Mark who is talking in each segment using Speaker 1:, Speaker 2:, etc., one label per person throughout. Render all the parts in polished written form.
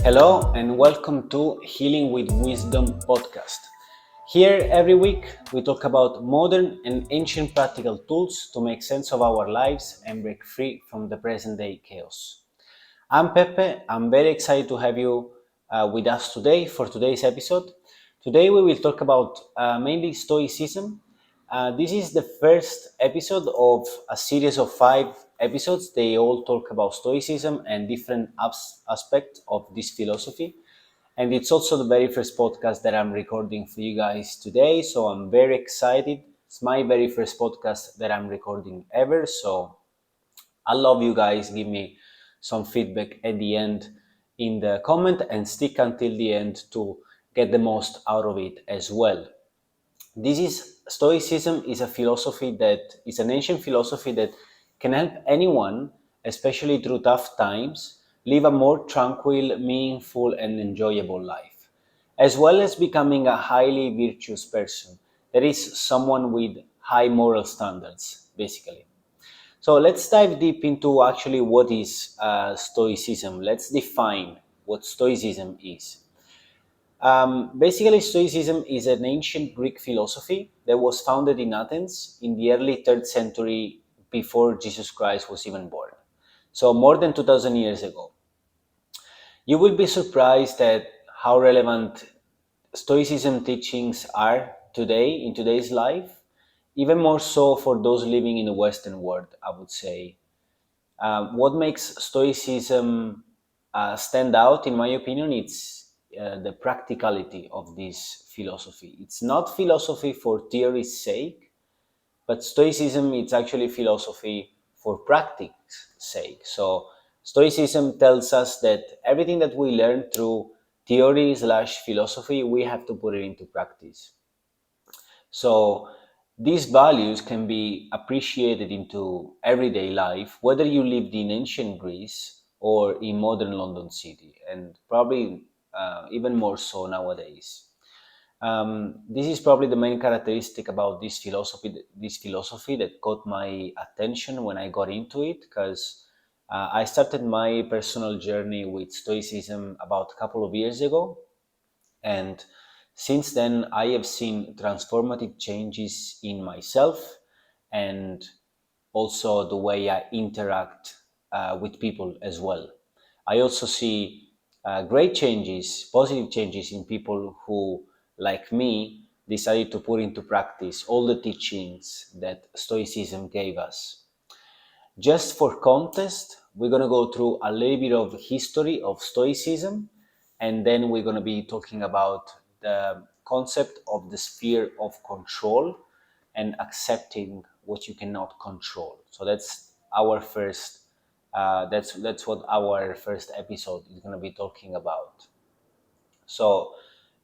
Speaker 1: Hello and welcome to Healing with Wisdom podcast. Here every week we talk about modern and ancient practical tools to make sense of our lives and break free from the present day chaos. I'm Pepe. I'm very excited to have you with us today for today's episode. Today we will talk about mainly Stoicism. This is the first episode of a series of 5 episodes. They all talk about Stoicism and different aspects of this philosophy. And it's also the very first podcast that I'm recording for you guys today. So I'm very excited. It's my very first podcast that I'm recording ever. So I love you guys. Give me some feedback at the end in the comment and stick until the end to get the most out of it as well. This is Stoicism is a philosophy that is an ancient philosophy that can help anyone, especially through tough times, live a more tranquil, meaningful, and enjoyable life, as well as becoming a highly virtuous person. That is someone with high moral standards, basically. So let's dive deep into actually what is Stoicism. Let's define what Stoicism is. Basically, Stoicism is an ancient Greek philosophy that was founded in Athens in the early 3rd century before Jesus Christ was even born. So, more than 2000 years ago. You will be surprised at how relevant Stoicism teachings are today in today's life, even more so for those living in the Western world, I would say. What makes Stoicism stand out, in my opinion, it's the practicality of this philosophy. It's not philosophy for theory's sake, but Stoicism it's actually philosophy for practice sake. So Stoicism tells us that everything that we learn through theory slash philosophy, we have to put it into practice. So these values can be appreciated into everyday life, whether you lived in ancient Greece or in modern London City, and probably even more so nowadays. This is probably the main characteristic about this philosophy that caught my attention when I got into it, because I started my personal journey with Stoicism about a couple of years ago, and since then, I have seen transformative changes in myself and also the way I interact with people as well. I also see great changes, positive changes in people who, like me, decided to put into practice all the teachings that Stoicism gave us. Just for context, we're going to go through a little bit of history of Stoicism, and then we're going to be talking about the concept of the sphere of control and accepting what you cannot control. So that's our first. That's what our first episode is going to be talking about. So,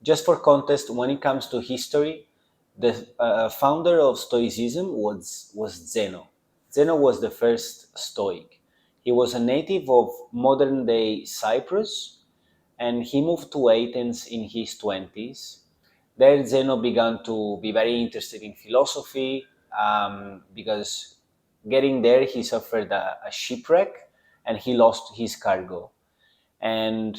Speaker 1: just for context, when it comes to history, the founder of Stoicism was Zeno. Zeno was the first Stoic. He was a native of modern day Cyprus, and he moved to Athens in his 20s. There, Zeno began to be very interested in philosophy because getting there, he suffered a shipwreck and he lost his cargo. And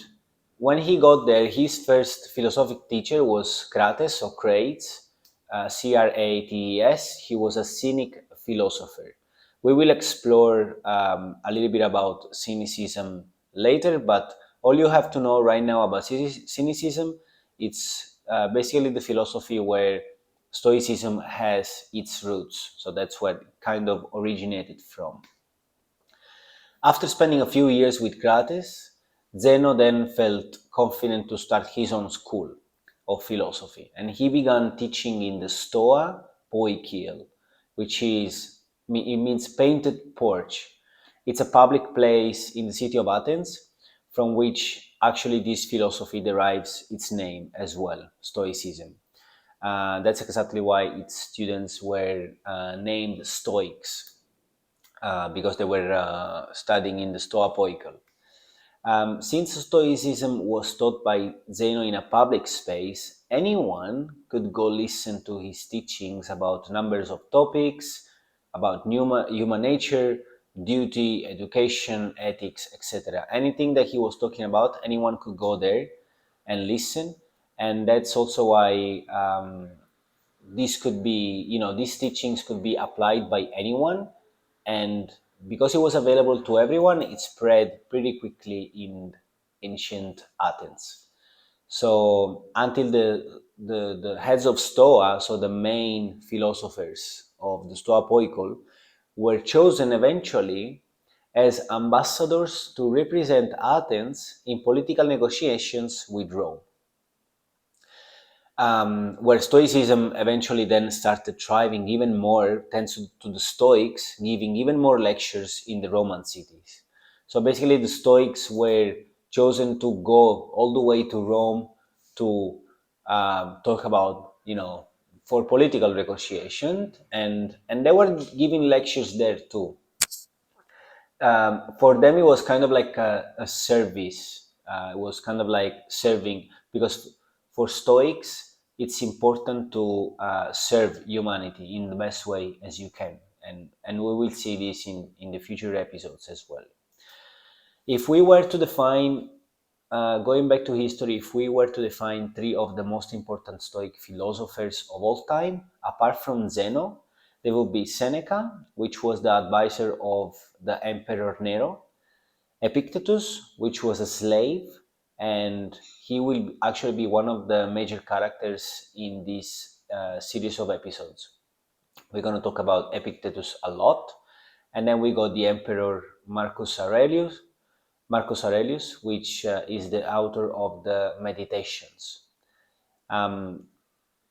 Speaker 1: when he got there, his first philosophic teacher was Crates or Crates, Crates. He was a cynic philosopher. We will explore a little bit about cynicism later, but all you have to know right now about cynicism, it's basically the philosophy where Stoicism has its roots. So that's where it kind of originated from. After spending a few years with Crates, Zeno then felt confident to start his own school of philosophy, and he began teaching in the Stoa Poikiel, which it means painted porch. It's a public place in the city of Athens, from which actually this philosophy derives its name as well, Stoicism. That's exactly why its students were named Stoics because they were studying in the Stoa Poikiel. Since Stoicism was taught by Zeno in a public space, anyone could go listen to his teachings about numbers of topics, about human nature, duty, education, ethics, etc. Anything that he was talking about, anyone could go there and listen. And that's also why this could be, these teachings could be applied by anyone. And because it was available to everyone, it spread pretty quickly in ancient Athens. So until the heads of Stoa, so the main philosophers of the Stoa Poikol, were chosen eventually as ambassadors to represent Athens in political negotiations with Rome, where Stoicism eventually then started thriving even more, thanks to the Stoics giving even more lectures in the Roman cities. So basically, the Stoics were chosen to go all the way to Rome to talk about, for political negotiation, and they were giving lectures there too. For them, it was kind of like a service. It was kind of like serving, because for Stoics, it's important to serve humanity in the best way as you can, and we will see this in the future episodes as well. If we were to define, going back to history, if we were to define three of the most important Stoic philosophers of all time, apart from Zeno, there would be Seneca, which was the advisor of the Emperor Nero; Epictetus, which was a slave, and he will actually be one of the major characters in this series of episodes. We're going to talk about Epictetus a lot, and then we got the Emperor Marcus Aurelius, which is the author of the Meditations. Um,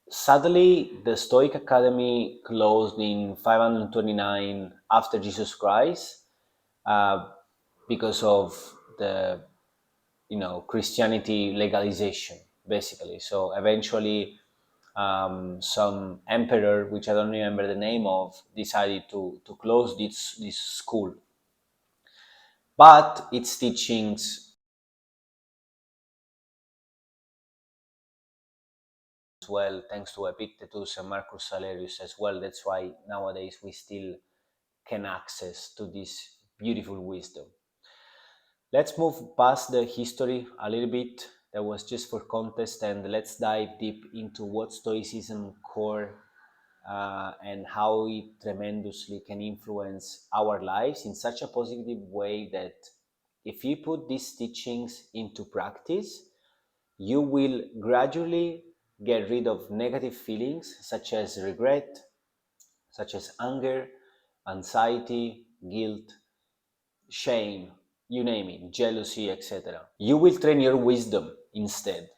Speaker 1: Sadly, the Stoic Academy closed in 529 after Jesus Christ, uh, because of the Christianity legalization, basically. So eventually, some emperor, which I don't remember the name of, decided to close this school, but its teachings as well, thanks to Epictetus and Marcus Aurelius as well. That's why nowadays we still can access to this beautiful wisdom. Let's move past the history a little bit. That was just for context, and let's dive deep into what Stoicism core, and how it tremendously can influence our lives in such a positive way that if you put these teachings into practice, you will gradually get rid of negative feelings such as regret, such as anger, anxiety, guilt, shame, you name it, jealousy, etc. You will train your wisdom instead.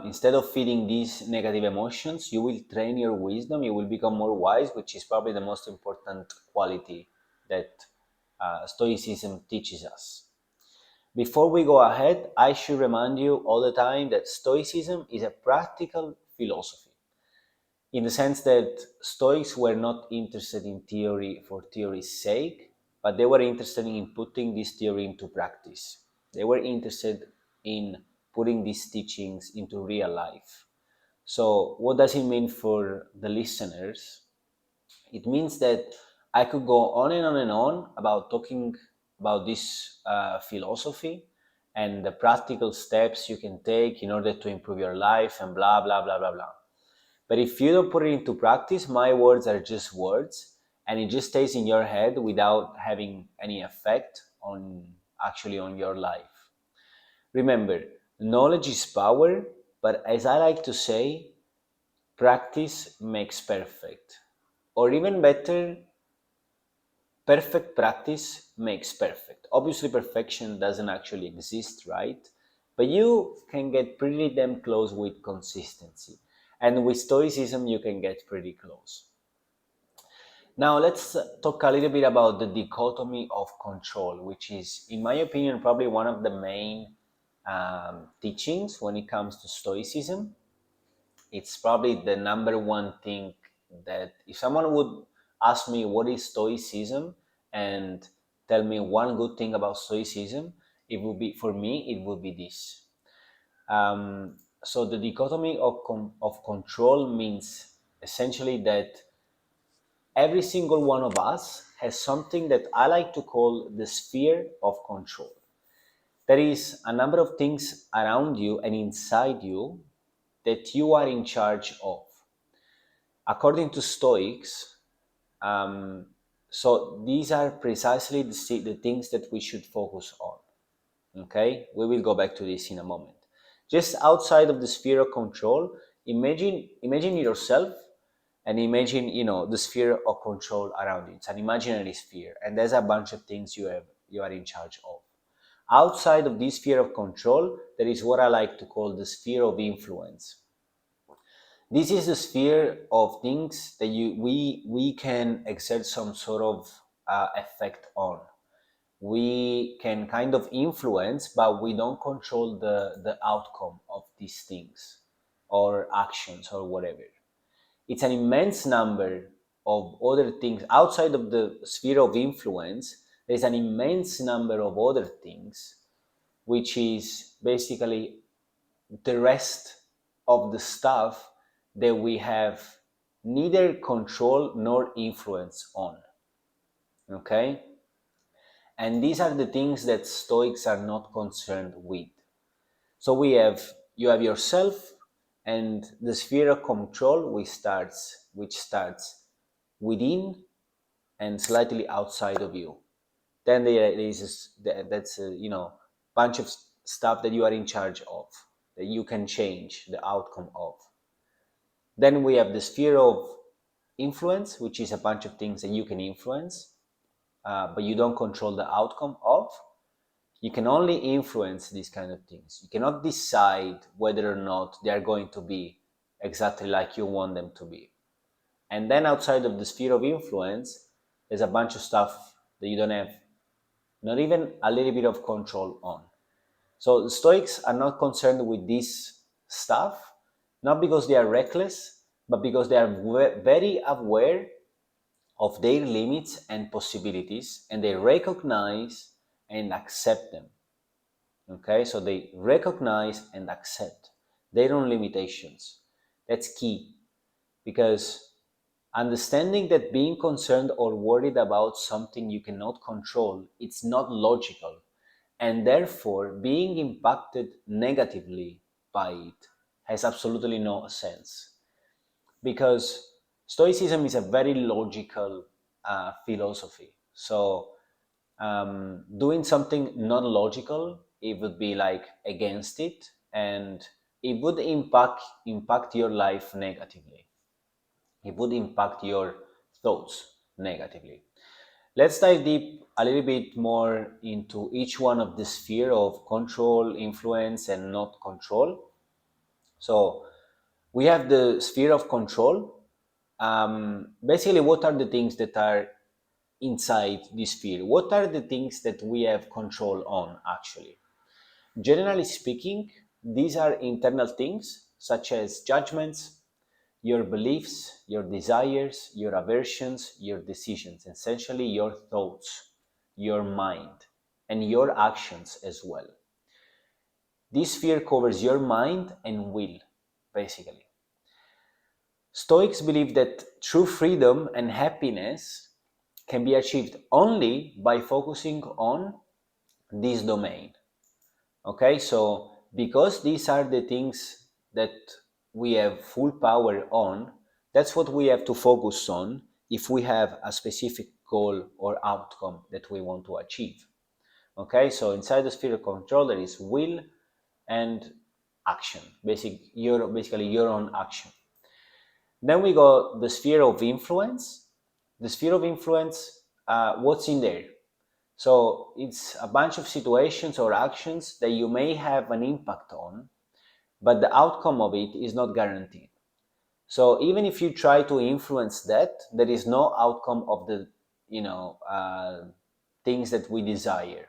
Speaker 1: Instead of feeding these negative emotions, you will train your wisdom. You will become more wise, which is probably the most important quality that Stoicism teaches us. Before we go ahead, I should remind you all the time that Stoicism is a practical philosophy, in the sense that Stoics were not interested in theory for theory's sake, but they were interested in putting this theory into practice. They were interested in putting these teachings into real life. So, what does it mean for the listeners? It means that I could go on and on and on about talking about this philosophy and the practical steps you can take in order to improve your life and blah, blah, blah, blah, blah. But if you don't put it into practice, my words are just words, and it just stays in your head without having any effect on your life. Remember, knowledge is power, but as I like to say, practice makes perfect. Or even better, perfect practice makes perfect. Obviously, perfection doesn't actually exist, right? But you can get pretty damn close with consistency. And with Stoicism, you can get pretty close. Now, let's talk a little bit about the dichotomy of control, which is, in my opinion, probably one of the main teachings when it comes to Stoicism. It's probably the number one thing that if someone would ask me what is Stoicism and tell me one good thing about Stoicism, it would be, for me, it would be this. So the dichotomy of control means essentially that every single one of us has something that I like to call the sphere of control. There is a number of things around you and inside you that you are in charge of. According to Stoics, um, so these are precisely the things that we should focus on. Okay, we will go back to this in a moment. Just outside of the sphere of control, imagine yourself and imagine the sphere of control around you. It's an imaginary sphere, and there's a bunch of things you are in charge of. Outside of this sphere of control, there is what I like to call the sphere of influence. This is the sphere of things that we can exert some sort of effect on. We can kind of influence, but we don't control the outcome of these things or actions or whatever. It's an immense number of other things outside of the sphere of influence. There's an immense number of other things, which is basically the rest of the stuff that we have neither control nor influence on. Okay? And these are the things that Stoics are not concerned with. So you have yourself and the sphere of control, which starts within and slightly outside of you. Then there is that's a, bunch of stuff that you are in charge of, that you can change the outcome of. Then we have the sphere of influence, which is a bunch of things that you can influence, but you don't control the outcome of. You can only influence these kind of things. You cannot decide whether or not they are going to be exactly like you want them to be. And then outside of the sphere of influence, there's a bunch of stuff that you don't have not even a little bit of control on. So the Stoics are not concerned with this stuff, not because they are reckless, but because they are very aware of their limits and possibilities, and they recognize and accept them. Okay, so they recognize and accept their own limitations. That's key, because understanding that being concerned or worried about something you cannot control, it's not logical, and therefore being impacted negatively by it has absolutely no sense. Because Stoicism is a very logical philosophy. So doing something not logical, it would be like against it, and it would impact your life negatively. It would impact your thoughts negatively. Let's dive deep a little bit more into each one of the sphere of control, influence, and not control. So we have the sphere of control. Basically, what are the things that are inside this sphere? What are the things that we have control on actually? Generally speaking, these are internal things such as judgments, your beliefs, your desires, your aversions, your decisions, essentially your thoughts, your mind, and your actions as well. This sphere covers your mind and will, basically. Stoics believe that true freedom and happiness can be achieved only by focusing on this domain. Okay, so because these are the things that we have full power on, that's what we have to focus on if we have a specific goal or outcome that we want to achieve. Okay, so inside the sphere of control, there is will and action, basically your own action. Then we go the sphere of influence. The sphere of influence, what's in there? So it's a bunch of situations or actions that you may have an impact on, but the outcome of it is not guaranteed. So even if you try to influence that, there is no outcome of the things that we desire.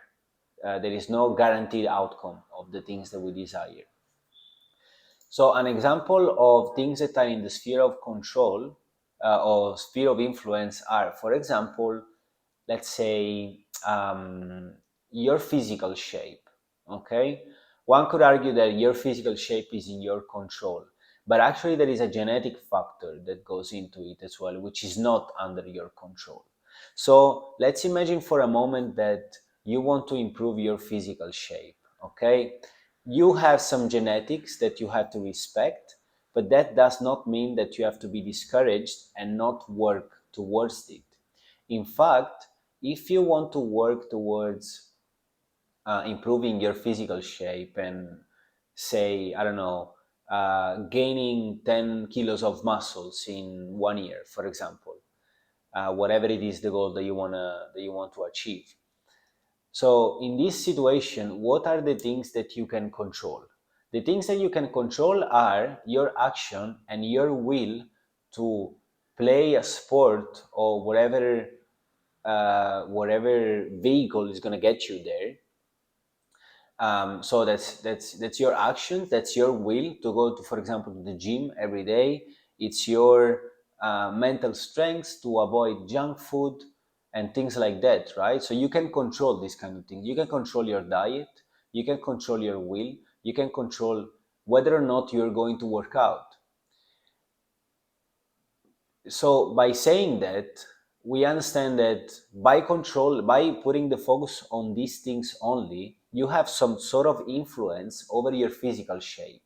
Speaker 1: There is no guaranteed outcome of the things that we desire. So an example of things that are in the sphere of control or sphere of influence are, for example, let's say your physical shape. Okay, one could argue that your physical shape is in your control, but actually there is a genetic factor that goes into it as well, which is not under your control. So let's imagine for a moment that you want to improve your physical shape, okay? You have some genetics that you have to respect, but that does not mean that you have to be discouraged and not work towards it. In fact, if you want to work towards improving your physical shape and say, I don't know, gaining 10 kilos of muscles in 1 year, for example, whatever it is the goal that you want to achieve. So in this situation, what are the things that you can control? The things that you can control are your action and your will to play a sport or whatever vehicle is going to get you there. So that's your action. That's your will to go to, for example, to the gym every day. It's your mental strength to avoid junk food and things like that, right? So you can control this kind of thing. You can control your diet. You can control your will. You can control whether or not you're going to work out. So by saying that, we understand that by putting the focus on these things only, you have some sort of influence over your physical shape.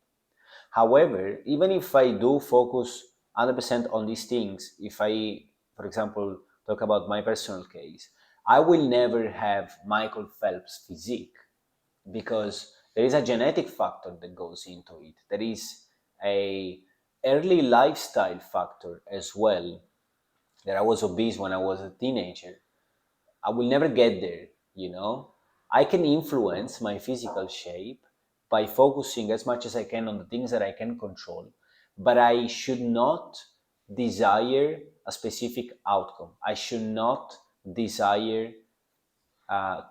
Speaker 1: However, even if I do focus 100% on these things, if I, for example, talk about my personal case, I will never have Michael Phelps' physique because there is a genetic factor that goes into it. There is a early lifestyle factor as well, that I was obese when I was a teenager. I will never get there, you know. I can influence my physical shape by focusing as much as I can on the things that I can control, but I should not desire a specific outcome. I should not desire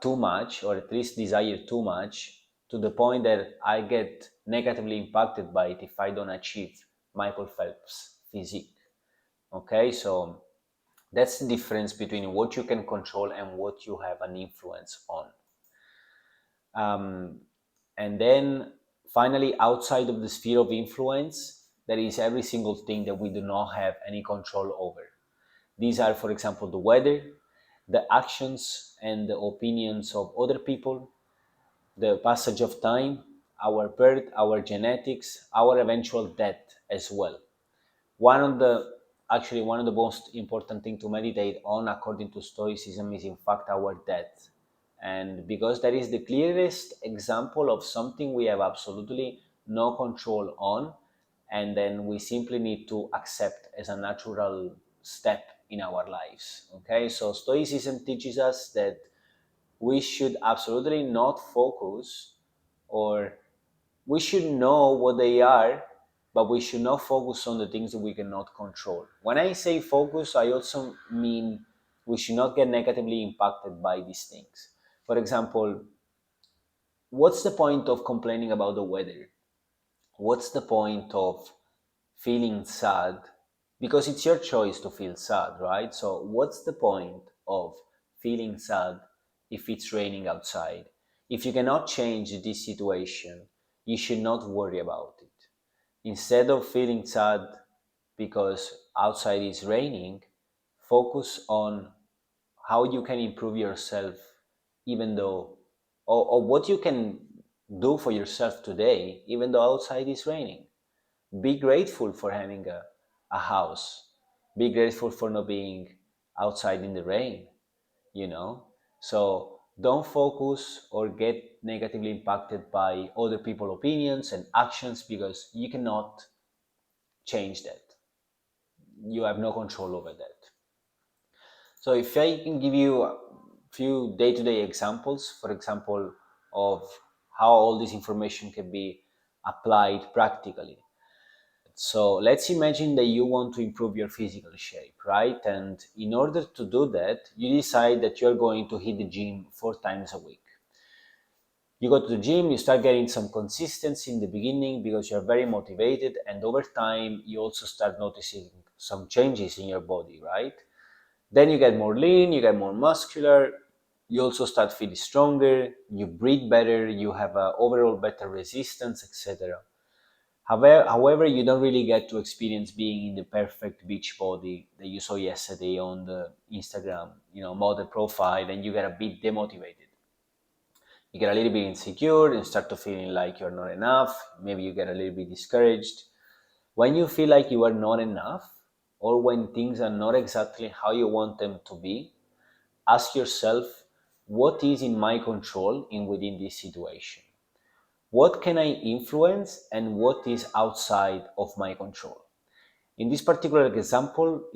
Speaker 1: too much, or at least desire too much, to the point that I get negatively impacted by it if I don't achieve Michael Phelps' physique. Okay, so that's the difference between what you can control and what you have an influence on. Um, and then finally, outside of the sphere of influence, there is every single thing that we do not have any control over. These are, for example, the weather, the actions and the opinions of other people, the passage of time, our birth, our genetics, our eventual death as well. One of the most important thing to meditate on, according to Stoicism, is in fact our death. And because that is the clearest example of something we have absolutely no control on, and then we simply need to accept as a natural step in our lives. Okay, so Stoicism teaches us that we should absolutely not focus, or we should know what they are, but we should not focus on the things that we cannot control. When I say focus, I also mean we should not get negatively impacted by these things. For example, what's the point of complaining about the weather? What's the point of feeling sad? Because it's your choice to feel sad, right? So, what's the point of feeling sad if it's raining outside? If you cannot change this situation, you should not worry about it. Instead of feeling sad because outside is raining, focus on how you can improve yourself, even though, or what you can do for yourself today, even though outside is raining. Be grateful for having a house. Be grateful for not being outside in the rain, you know? So don't focus or get negatively impacted by other people's opinions and actions because you cannot change that. You have no control over that. So if I can give you a few day-to-day examples, for example, of how all this information can be applied practically. So let's imagine that you want to improve your physical shape, right? And in order to do that, you decide that you're going to hit the gym 4 times a week. You go to the gym, you start getting some consistency in the beginning because you're very motivated, and over time, you also start noticing some changes in your body, right? Then you get more lean, you get more muscular, you also start feeling stronger, you breathe better, you have a overall better resistance, etc. However, you don't really get to experience being in the perfect beach body that you saw yesterday on the Instagram, model profile, and you get a bit demotivated. You get a little bit insecure and start to feeling like you're not enough. Maybe you get a little bit discouraged. When you feel like you are not enough, or when things are not exactly how you want them to be, ask yourself, what is in my control in within this situation? What can I influence and what is outside of my control? In this particular example,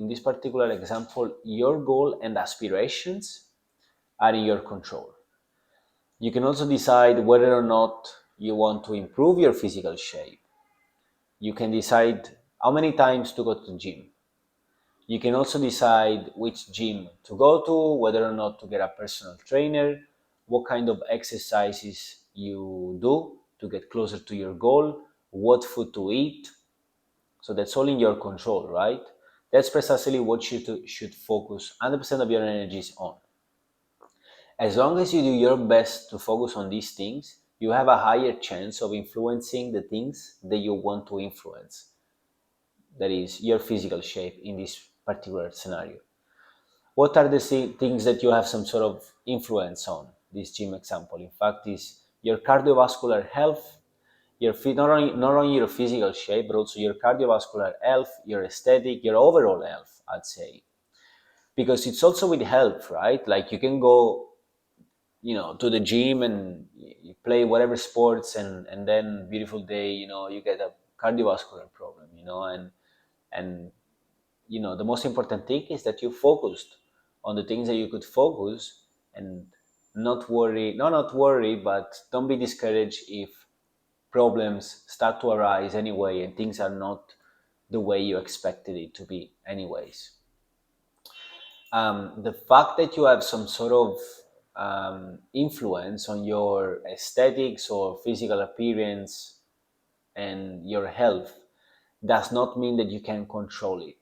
Speaker 1: your goal and aspirations are in your control. You can also decide whether or not you want to improve your physical shape. You can decide how many times to go to the gym. You can also decide which gym to go to, whether or not to get a personal trainer, what kind of exercises you do to get closer to your goal, what food to eat. So that's all in your control, right? That's precisely what you should focus 100% of your energies on. As long as you do your best to focus on these things, you have a higher chance of influencing the things that you want to influence. That is your physical shape in this particular scenario. What are the things that you have some sort of influence on? This gym example, in fact, is your cardiovascular health, not only your physical shape, but also your cardiovascular health, your aesthetic, your overall health, I'd say. Because it's also with health, right? Like you can go to the gym and you play whatever sports, and then beautiful day, you get a cardiovascular problem, and the most important thing is that you focused on the things that you could focus, and not worry, but don't be discouraged if problems start to arise anyway and things are not the way you expected it to be anyways. The fact that you have some sort of influence on your aesthetics or physical appearance and your health does not mean that you can control it.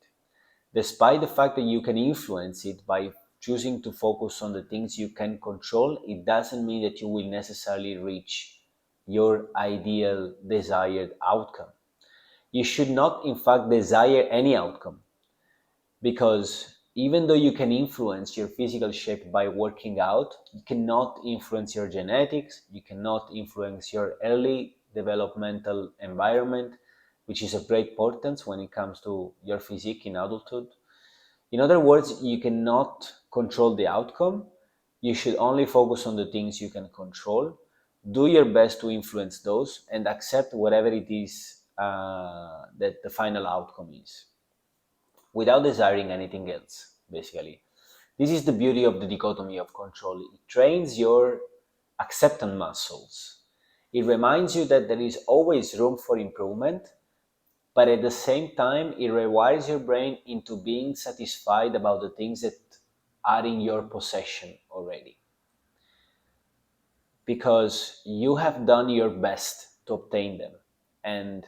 Speaker 1: Despite the fact that you can influence it by choosing to focus on the things you can control, it doesn't mean that you will necessarily reach your ideal desired outcome. You should not, in fact, desire any outcome, because even though you can influence your physical shape by working out, you cannot influence your genetics, you cannot influence your early developmental environment, which is of great importance when it comes to your physique in adulthood. In other words, you cannot control the outcome. You should only focus on the things you can control. Do your best to influence those and accept whatever it is that the final outcome is, without desiring anything else, basically. This is the beauty of the dichotomy of control. It trains your acceptance muscles. It reminds you that there is always room for improvement, but at the same time, it rewires your brain into being satisfied about the things that are in your possession already. Because you have done your best to obtain them. And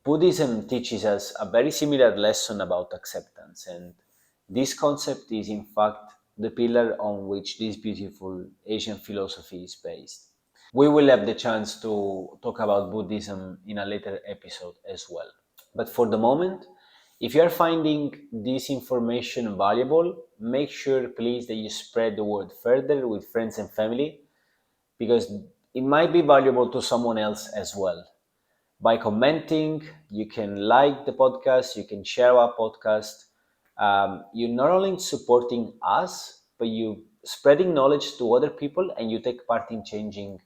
Speaker 1: Buddhism teaches us a very similar lesson about acceptance, and this concept is in fact the pillar on which this beautiful Asian philosophy is based. We will have the chance to talk about Buddhism in a later episode as well. But for the moment, if you are finding this information valuable, make sure please that you spread the word further with friends and family, because it might be valuable to someone else as well. By commenting, you can like the podcast, you can share our podcast. You're not only supporting us, but you spreading knowledge to other people, and you take part in changing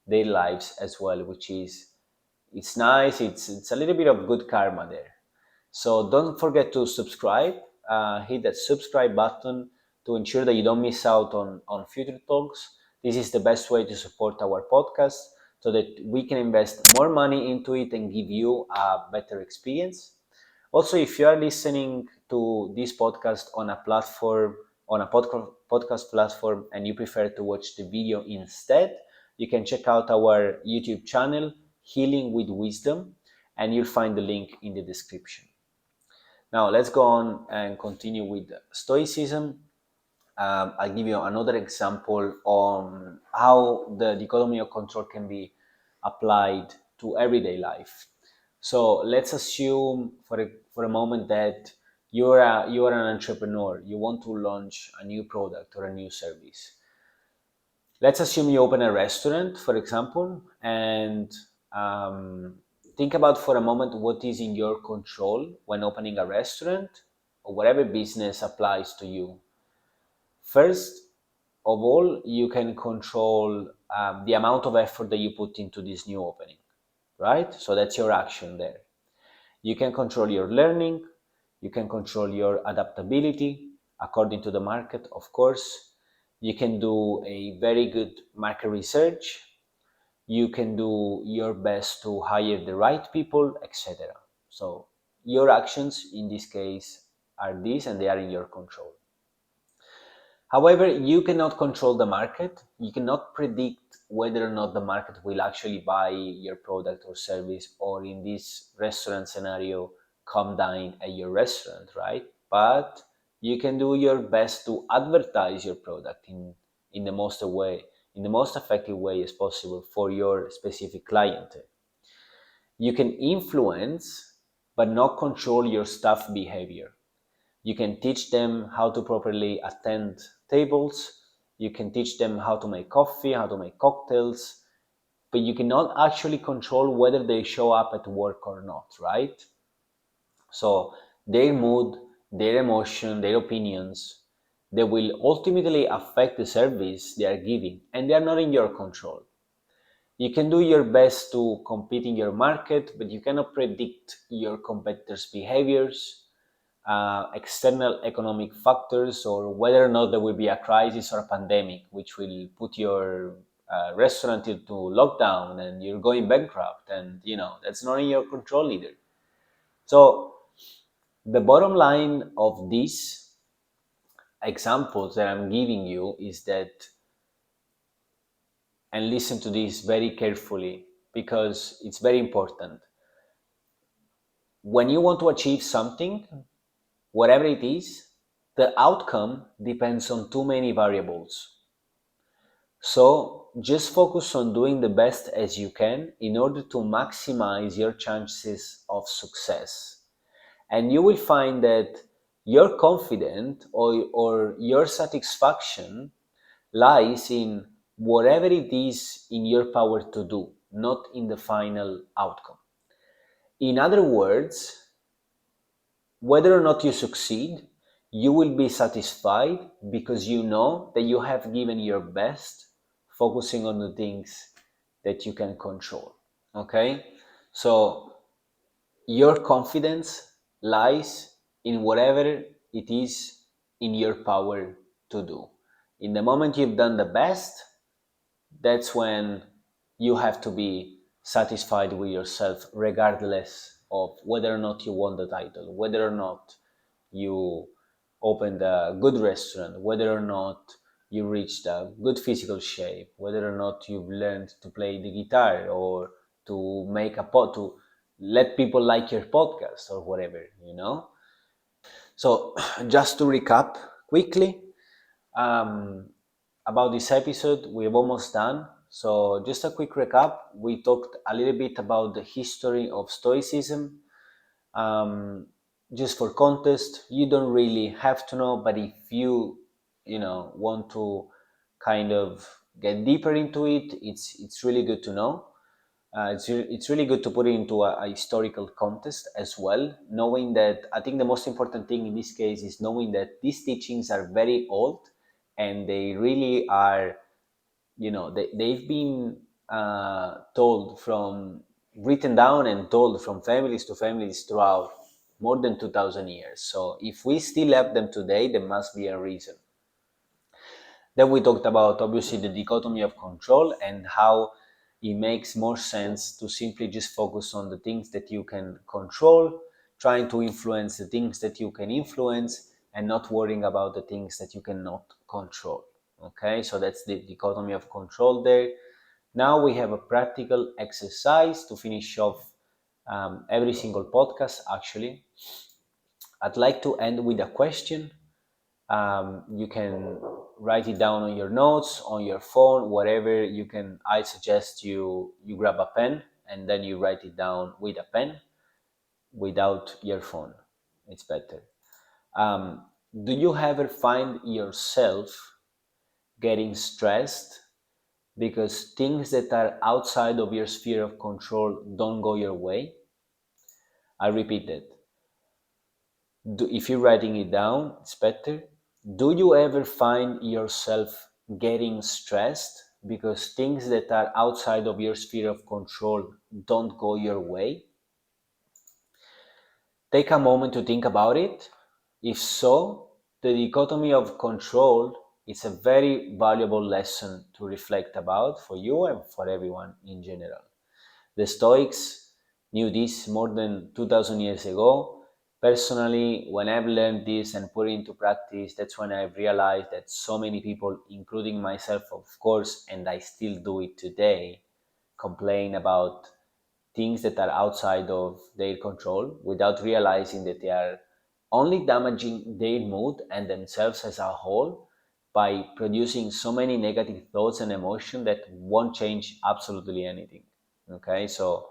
Speaker 1: their lives as well, which is it's nice. It's a little bit of good karma there. So don't forget to subscribe. Hit that subscribe button to ensure that you don't miss out on future talks. This is the best way to support our podcast so that we can invest more money into it and give you a better experience. Also, if you are listening to this podcast on a platform, on a podcast platform, and you prefer to watch the video instead, you can check out our YouTube channel, Healing with Wisdom, and you'll find the link in the description. Now, let's go on and continue with Stoicism. I'll give you another example on how the dichotomy of control can be applied to everyday life. So let's assume for a moment that you are an entrepreneur. You want to launch a new product or a new service. Let's assume you open a restaurant, for example, and um, think about for a moment what is in your control when opening a restaurant or whatever business applies to you. First of all, you can control the amount of effort that you put into this new opening, right? So that's your action there. You can control your learning, you can control your adaptability according to the market, of course. You can do a very good market research. You can do your best to hire the right people, etc. So your actions in this case are these and they are in your control. However, you cannot control the market. You cannot predict whether or not the market will actually buy your product or service, or in this restaurant scenario, come dine at your restaurant, right? But you can do your best to advertise your product in the most way, in the most effective way as possible for your specific client. You can influence but not control your staff behavior. You can teach them how to properly attend tables. You can teach them how to make coffee, how to make cocktails, but you cannot actually control whether they show up at work or not, right? So their mood, their emotion, their opinions, they will ultimately affect the service they are giving, and they are not in your control. You can do your best to compete in your market, but you cannot predict your competitors' behaviors, external economic factors, or whether or not there will be a crisis or a pandemic which will put your restaurant into lockdown and you're going bankrupt, and that's not in your control either. So the bottom line of these examples that I'm giving you is that, and listen to this very carefully because it's very important. When you want to achieve something, whatever it is, the outcome depends on too many variables. So just focus on doing the best as you can in order to maximize your chances of success. And you will find that your confidence or your satisfaction lies in whatever it is in your power to do, not in the final outcome. In other words, whether or not you succeed, you will be satisfied because you know that you have given your best, focusing on the things that you can control. Okay? So your confidence lies in whatever it is in your power to do. In the moment you've done the best, that's when you have to be satisfied with yourself, regardless of whether or not you won the title, whether or not you opened a good restaurant, whether or not you reached a good physical shape, whether or not you've learned to play the guitar or to make a pod, to let people like your podcast or whatever. So, just to recap quickly, um, about this episode, we're almost done. So, just a quick recap. We talked a little bit about the history of Stoicism. Um, just for context, you don't really have to know, but if you want to kind of get deeper into it, it's really good to know. It's really good to put it into a historical context as well, knowing that I think the most important thing in this case is knowing that these teachings are very old and they really are, they've been told from, written down and told from families to families throughout more than 2000 years. So if we still have them today, there must be a reason. Then we talked about obviously the dichotomy of control and how it makes more sense to simply just focus on the things that you can control, trying to influence the things that you can influence, and not worrying about the things that you cannot control. Okay, so that's the dichotomy of control there. Now we have a practical exercise to finish off every single podcast, actually. I'd like to end with a question. You can write it down on your notes, on your phone, whatever. I suggest you grab a pen and then you write it down with a pen without your phone. It's better. Um, do you ever find yourself getting stressed because things that are outside of your sphere of control don't go your way? I repeat it. If you're writing it down, it's better. Do you ever find yourself getting stressed because things that are outside of your sphere of control don't go your way? Take a moment to think about it. If so, the dichotomy of control is a very valuable lesson to reflect about for you and for everyone in general. The Stoics knew this more than 2000 years ago. Personally, when I've learned this and put it into practice, that's when I've realized that so many people, including myself, of course, and I still do it today, complain about things that are outside of their control without realizing that they are only damaging their mood and themselves as a whole by producing so many negative thoughts and emotions that won't change absolutely anything. Okay, so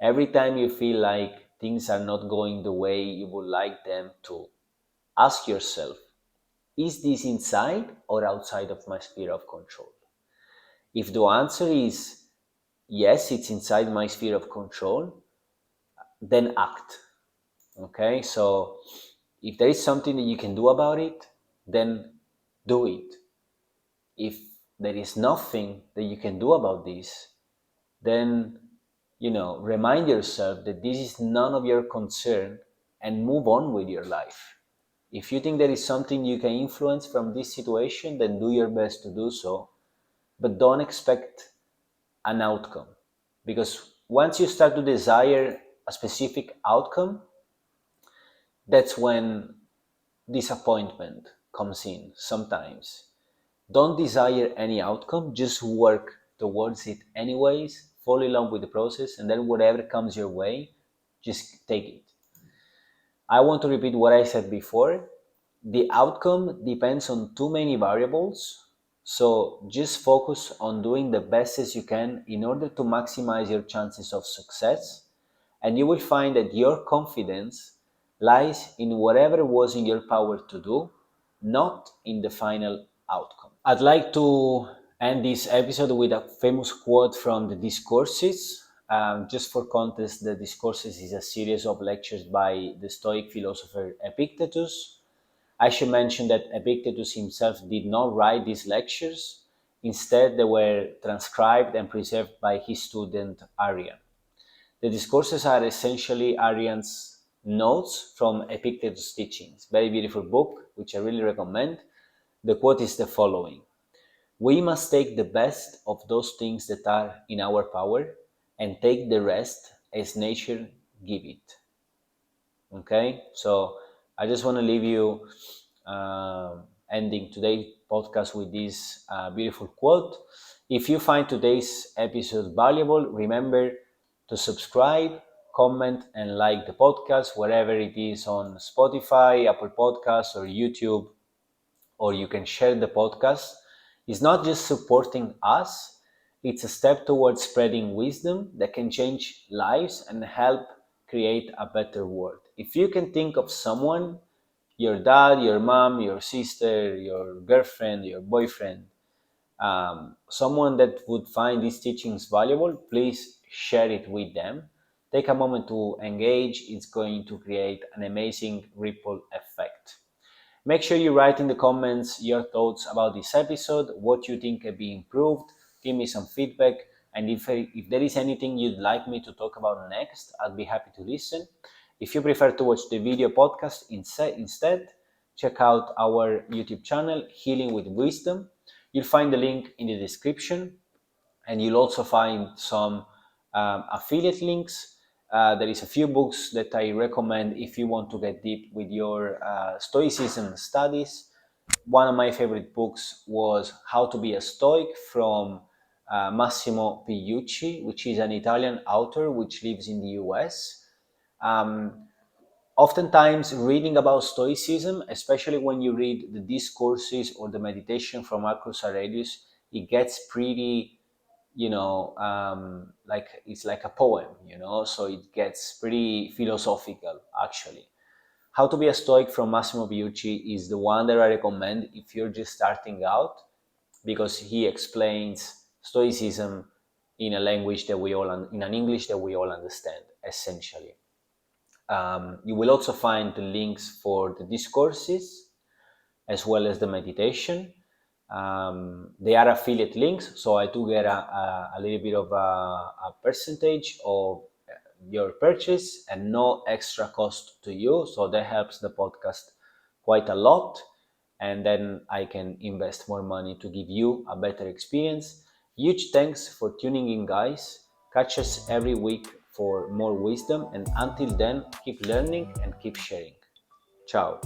Speaker 1: every time you feel like things are not going the way you would like them to, ask yourself, is this inside or outside of my sphere of control? If the answer is yes, it's inside my sphere of control, then act. Okay, so if there is something that you can do about it, then do it. If there is nothing that you can do about this, then remind yourself that this is none of your concern and move on with your life. If you think there is something you can influence from this situation, then do your best to do so, but don't expect an outcome, because once you start to desire a specific outcome, that's when disappointment comes in sometimes. Don't desire any outcome, just work towards it anyways, fall in love with the process, and then whatever comes your way, just take it. I want to repeat what I said before. The outcome depends on too many variables, so just focus on doing the best as you can in order to maximize your chances of success, and you will find that your confidence lies in whatever was in your power to do, not in the final outcome. I'd like to end this episode with a famous quote from the Discourses. Just for context, the Discourses is a series of lectures by the Stoic philosopher Epictetus. I should mention that Epictetus himself did not write these lectures. Instead, they were transcribed and preserved by his student Arrian. The Discourses are essentially Arrian's notes from Epictetus' teachings. Very beautiful book, which I really recommend. The quote is the following: we must take the best of those things that are in our power and take the rest as nature give it. Okay, so I just want to leave you ending today's podcast with this beautiful quote. If you find today's episode valuable, remember to subscribe, comment, and like the podcast wherever it is, on Spotify, Apple Podcasts, or YouTube, or you can share the podcast. It's not just supporting us, it's a step towards spreading wisdom that can change lives and help create a better world. If you can think of someone, your dad, your mom, your sister, your girlfriend, your boyfriend, someone that would find these teachings valuable, please share it with them. Take a moment to engage, it's going to create an amazing ripple effect. Make sure you write in the comments your thoughts about this episode, what you think can be improved. Give me some feedback, and if there is anything you'd like me to talk about next, I'd be happy to listen. If you prefer to watch the video podcast instead, check out our YouTube channel, Healing with Wisdom. You'll find the link in the description, and you'll also find some affiliate links. There is a few books that I recommend if you want to get deep with your Stoicism studies. One of my favorite books was How to Be a Stoic from Massimo Pigliucci, which is an Italian author which lives in the US. Um, Oftentimes, reading about Stoicism, especially when you read the Discourses or the meditation from Marcus Aurelius, it gets pretty like it's like a poem, so it gets pretty philosophical actually. How to be a Stoic from Massimo Piucci is the one that I recommend if you're just starting out, because he explains Stoicism in a language that in an English that we all understand, essentially. You will also find the links for the discourses as well as the meditation. They are affiliate links, so I do get a little bit of a percentage of your purchase and no extra cost to you. So that helps the podcast quite a lot. And then I can invest more money to give you a better experience. Huge thanks for tuning in, guys. Catch us every week for more wisdom. And until then, keep learning and keep sharing. Ciao.